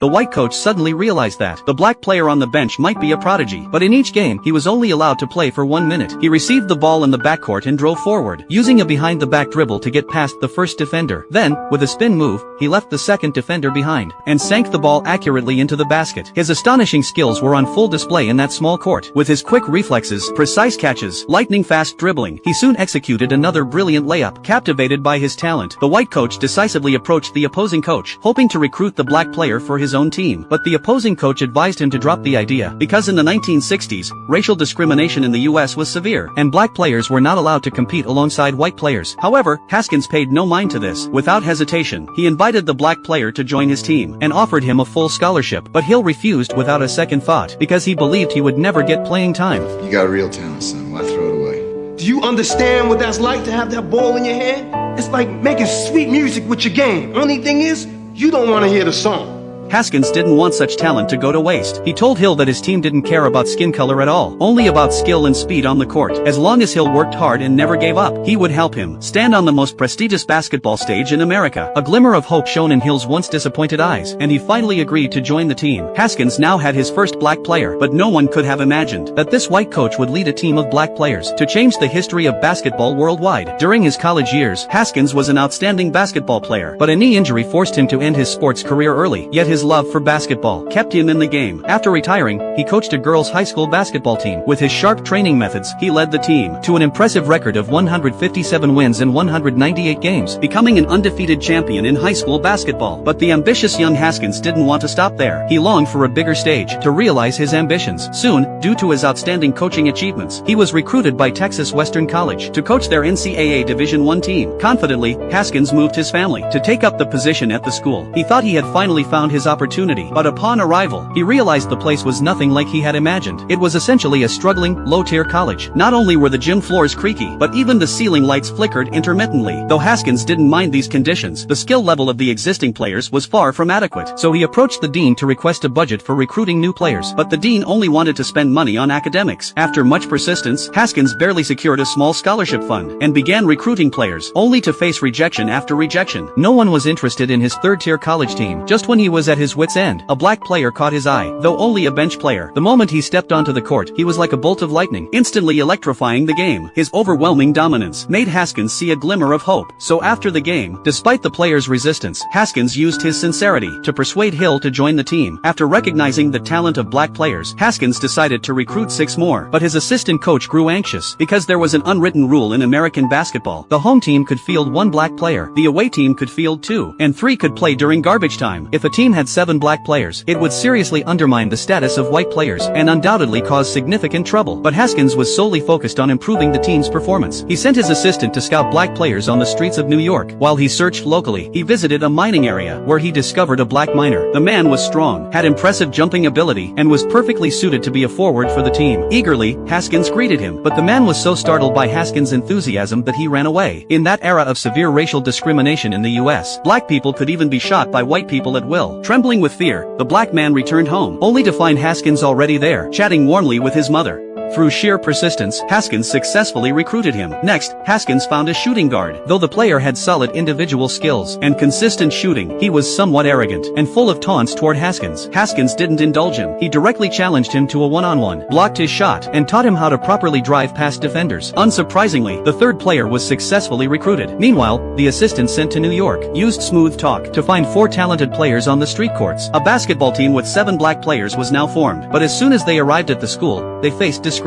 the white coach suddenly realized that the black player on the bench might be a prodigy. But in each game, he was only allowed to play for 1 minute. He received the ball in the backcourt and drove forward, using a behind-the-back dribble to get past the first defender. Then, with a spin move, he left the second defender behind, and sank the ball accurately into the basket. His astonishing skills were on full display in that small court. With his quick reflexes, precise catches, lightning-fast dribbling, he soon executed another brilliant layup. Captivated by his talent, the white coach decisively approached the opposing coach, hoping to recruit the black player for his own team. But the opposing coach advised him to drop the idea, because in the 1960s, racial discrimination in the US was severe, and black players were not allowed to compete alongside white players. However, Haskins paid no mind to this. Without hesitation, he invited the black player to join his team, and offered him a full scholarship. But Hill refused without a second thought, because he believed he would never get playing time. You got real talent, son. Why throw it away? Do you understand what that's like to have that ball in your hand? It's like making sweet music with your game. Only thing is, you don't want to hear the song. Haskins didn't want such talent to go to waste. He told Hill that his team didn't care about skin color at all, only about skill and speed on the court. As long as Hill worked hard and never gave up, he would help him stand on the most prestigious basketball stage in America. A glimmer of hope shone in Hill's once disappointed eyes, and he finally agreed to join the team. Haskins now had his first black player, but no one could have imagined that this white coach would lead a team of black players to change the history of basketball worldwide. During his college years, Haskins was an outstanding basketball player, but a knee injury forced him to end his sports career early. Yet his love for basketball kept him in the game. After retiring, he coached a girls' high school basketball team. With his sharp training methods, he led the team to an impressive record of 157 wins in 198 games, becoming an undefeated champion in high school basketball. But the ambitious young Haskins didn't want to stop there. He longed for a bigger stage to realize his ambitions. Soon, due to his outstanding coaching achievements, he was recruited by Texas Western College to coach their NCAA Division I team. Confidently, Haskins moved his family to take up the position at the school. He thought he had finally found his opportunity, but upon arrival, he realized the place was nothing like he had imagined. It was essentially a struggling, low-tier college. Not only were the gym floors creaky, but even the ceiling lights flickered intermittently. Though Haskins didn't mind these conditions, the skill level of the existing players was far from adequate. So he approached the dean to request a budget for recruiting new players. But the dean only wanted to spend money on academics. After much persistence, Haskins barely secured a small scholarship fund, and began recruiting players, only to face rejection after rejection. No one was interested in his third-tier college team. Just when he was at his wit's end, a black player caught his eye, though only a bench player. The moment he stepped onto the court, he was like a bolt of lightning, instantly electrifying the game. His overwhelming dominance made Haskins see a glimmer of hope. So after the game, despite the player's resistance, Haskins used his sincerity to persuade Hill to join the team. After recognizing the talent of black players, Haskins decided to recruit 6 more. But his assistant coach grew anxious, because there was an unwritten rule in American basketball. The home team could field 1 black player, the away team could field 2, and 3 could play during garbage time. If a team had 7 black players, it would seriously undermine the status of white players, and undoubtedly cause significant trouble. But Haskins was solely focused on improving the team's performance. He sent his assistant to scout black players on the streets of New York. While he searched locally, he visited a mining area, where he discovered a black miner. The man was strong, had impressive jumping ability, and was perfectly suited to be a forward for the team. Eagerly, Haskins greeted him, but the man was so startled by Haskins' enthusiasm that he ran away. In that era of severe racial discrimination in the US, black people could even be shot by white people at will. Trembling with fear, the black man returned home, only to find Haskins already there, chatting warmly with his mother. Through sheer persistence, Haskins successfully recruited him. Next, Haskins found a shooting guard. Though the player had solid individual skills and consistent shooting, he was somewhat arrogant and full of taunts toward Haskins. Haskins didn't indulge him. He directly challenged him to a one-on-one, blocked his shot, and taught him how to properly drive past defenders. Unsurprisingly, the third player was successfully recruited. Meanwhile, the assistant sent to New York used smooth talk to find 4 talented players on the street courts. A basketball team with 7 black players was now formed, but as soon as they arrived at the school, they faced discrimination.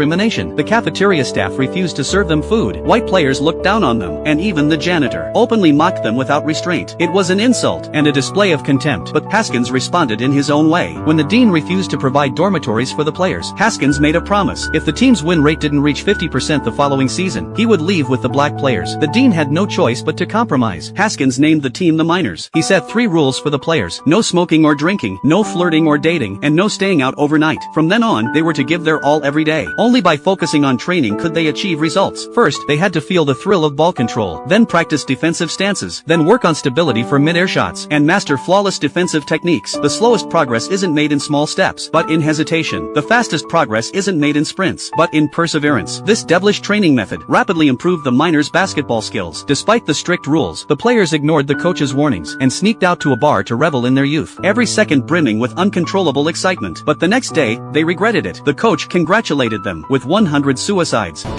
The cafeteria staff refused to serve them food. White players looked down on them, and even the janitor openly mocked them without restraint. It was an insult and a display of contempt, but Haskins responded in his own way. When the dean refused to provide dormitories for the players, Haskins made a promise. If the team's win rate didn't reach 50% the following season, he would leave with the black players. The dean had no choice but to compromise. Haskins named the team the Miners. He set 3 rules for the players: no smoking or drinking, no flirting or dating, and no staying out overnight. From then on, they were to give their all every day. Only by focusing on training could they achieve results. First, they had to feel the thrill of ball control, then practice defensive stances, then work on stability for mid-air shots, and master flawless defensive techniques. The slowest progress isn't made in small steps, but in hesitation. The fastest progress isn't made in sprints, but in perseverance. This devilish training method rapidly improved the miners' basketball skills. Despite the strict rules, the players ignored the coach's warnings and sneaked out to a bar to revel in their youth, every second brimming with uncontrollable excitement. But the next day, they regretted it. The coach congratulated them with 100 suicides. Y'all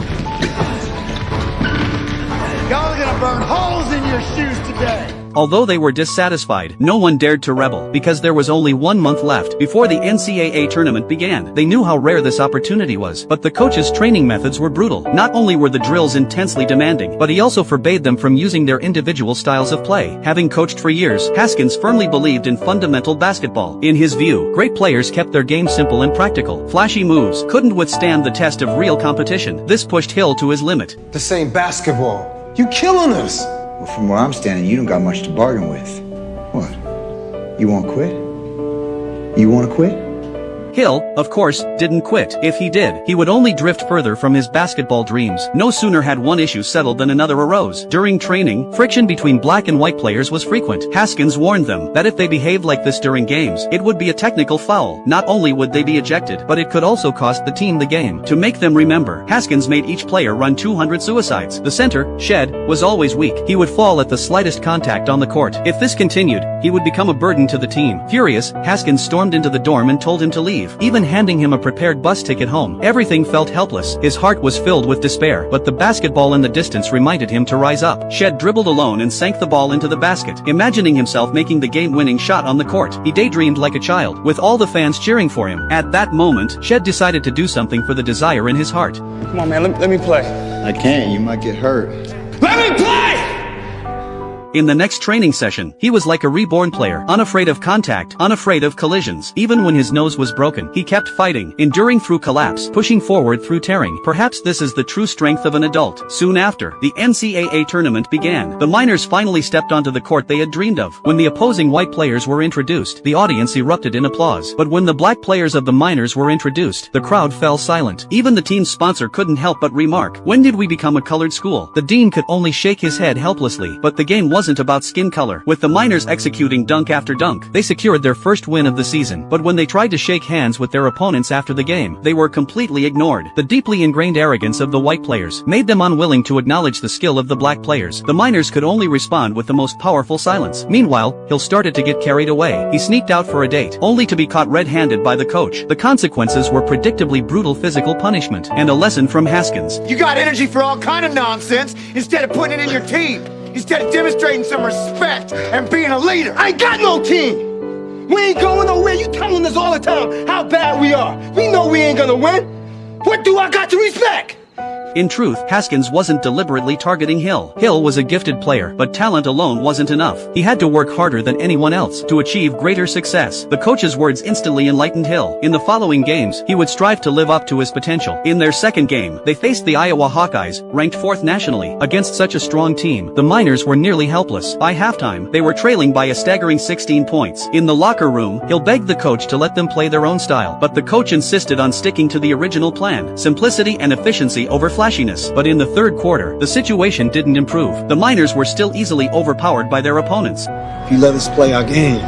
are gonna burn holes in your shoes today. Although they were dissatisfied, no one dared to rebel, because there was only 1 month left before the NCAA tournament began. They knew how rare this opportunity was, but the coach's training methods were brutal. Not only were the drills intensely demanding, but he also forbade them from using their individual styles of play. Having coached for years, Haskins firmly believed in fundamental basketball. In his view, great players kept their game simple and practical. Flashy moves couldn't withstand the test of real competition. This pushed Hill to his limit. This ain't basketball. You killing us. Well, from where I'm standing, you don't got much to bargain with. What? You won't quit? You wanna quit? Hill, of course, didn't quit. If he did, he would only drift further from his basketball dreams. No sooner had one issue settled than another arose. During training, friction between black and white players was frequent. Haskins warned them that if they behaved like this during games, it would be a technical foul. Not only would they be ejected, but it could also cost the team the game. To make them remember, Haskins made each player run 200 suicides. The center, Shed, was always weak. He would fall at the slightest contact on the court. If this continued, he would become a burden to the team. Furious, Haskins stormed into the dorm and told him to leave, even handing him a prepared bus ticket home. Everything felt helpless. His heart was filled with despair, but the basketball in the distance reminded him to rise up. Shed dribbled alone and sank the ball into the basket, imagining himself making the game-winning shot on the court. He daydreamed like a child, with all the fans cheering for him. At that moment, Shed decided to do something for the desire in his heart. Come on, man, let me play. I can't, you might get hurt. Let me play! In the next training session, he was like a reborn player, unafraid of contact, unafraid of collisions. Even when his nose was broken, he kept fighting, enduring through collapse, pushing forward through tearing. Perhaps this is the true strength of an adult. Soon after, the NCAA tournament began. The miners finally stepped onto the court they had dreamed of. When the opposing white players were introduced, the audience erupted in applause. But when the black players of the miners were introduced, the crowd fell silent. Even the team's sponsor couldn't help but remark, "When did we become a colored school?" The dean could only shake his head helplessly, but the game wasn't about skin color. With the miners executing dunk after dunk, they secured their first win of the season. But when they tried to shake hands with their opponents after the game, they were completely ignored. The deeply ingrained arrogance of the white players made them unwilling to acknowledge the skill of the black players. The miners could only respond with the most powerful silence. Meanwhile, Hill started to get carried away. He sneaked out for a date, only to be caught red-handed by the coach. The consequences were predictably brutal physical punishment, and a lesson from Haskins. You got energy for all kind of nonsense instead of putting it in your team. Instead of demonstrating some respect and being a leader. I ain't got no team. We ain't going nowhere. You telling us all the time how bad we are. We know we ain't gonna win. What do I got to respect? In truth, Haskins wasn't deliberately targeting Hill. Hill was a gifted player, but talent alone wasn't enough. He had to work harder than anyone else to achieve greater success. The coach's words instantly enlightened Hill. In the following games, he would strive to live up to his potential. In their second game, they faced the Iowa Hawkeyes, ranked 4th nationally. Against such a strong team, the miners were nearly helpless. By halftime, they were trailing by a staggering 16 points. In the locker room, Hill begged the coach to let them play their own style, but the coach insisted on sticking to the original plan, simplicity and efficiency over flashiness. But in the third quarter, the situation didn't improve. The miners were still easily overpowered by their opponents. If you let us play our game.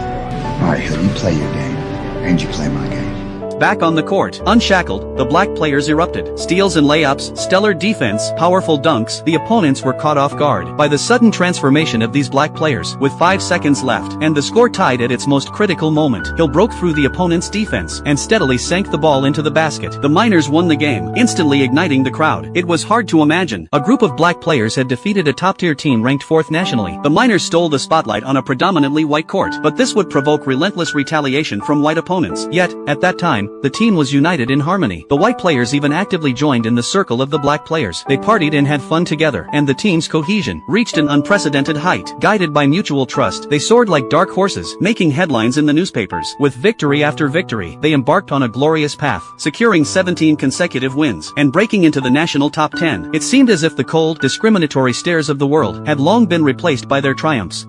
Alright, Hill, you play your game, and you play my game. Back on the court, unshackled, the black players erupted. Steals and layups, stellar defense, powerful dunks, the opponents were caught off guard by the sudden transformation of these black players. With 5 seconds left, and the score tied at its most critical moment, Hill broke through the opponent's defense and steadily sank the ball into the basket. The miners won the game, instantly igniting the crowd. It was hard to imagine. A group of black players had defeated a top-tier team ranked 4th nationally. The miners stole the spotlight on a predominantly white court, but this would provoke relentless retaliation from white opponents. Yet, at that time, the team was united in harmony. The white players even actively joined in the circle of the black players. They partied and had fun together, and the team's cohesion reached an unprecedented height. Guided by mutual trust, they soared like dark horses, making headlines in the newspapers. With victory after victory, they embarked on a glorious path, securing 17 consecutive wins, and breaking into the national top 10. It seemed as if the cold, discriminatory stares of the world had long been replaced by their triumphs.